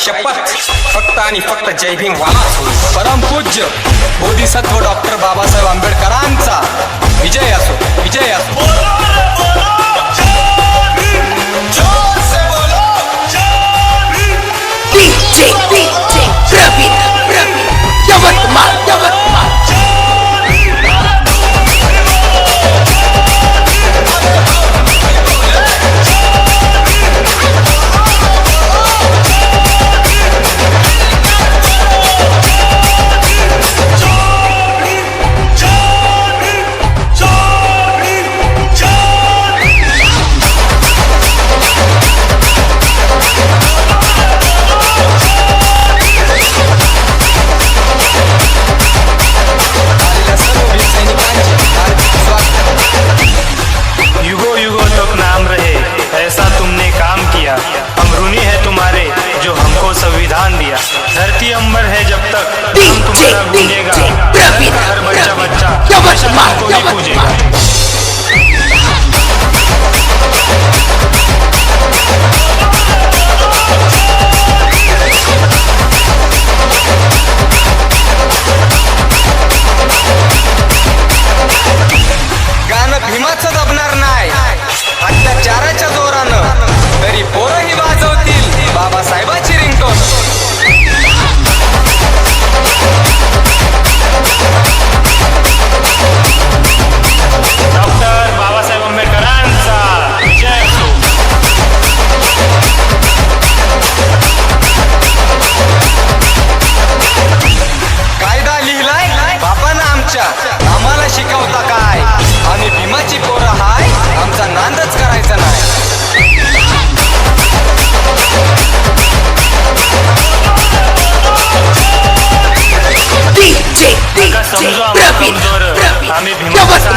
शपथ फक्त आणि फक्त जय भीम वालाच होईल. परमपूज्य बोधिसत्व डॉक्टर बाबासाहेब आंबेडकरांचा विजय असो, विजय असो. संविधान दिया, धरती अंबर है जब तक हम तुम्हारा गूंजेगा, हर बच्चा बच्चा को ही पूजेगा. गाणं भीमाचं दबणार नाही अत्याचाराच्या जोरानं, तरी पोरही वाजवतील बाबासाहेबाची रिंगटोन. डॉक्टर बाबासाहेब आंबेडकरांचा विजय असो. कायदा लिहिलाय बापानं आमच्या, आम्हाला शिकवता काय? आम्ही भीमाची पोरं हाय, आमचा नांदच करायचा नाही. समजू आम्हाला कमजोर, आम्ही भीमाच्या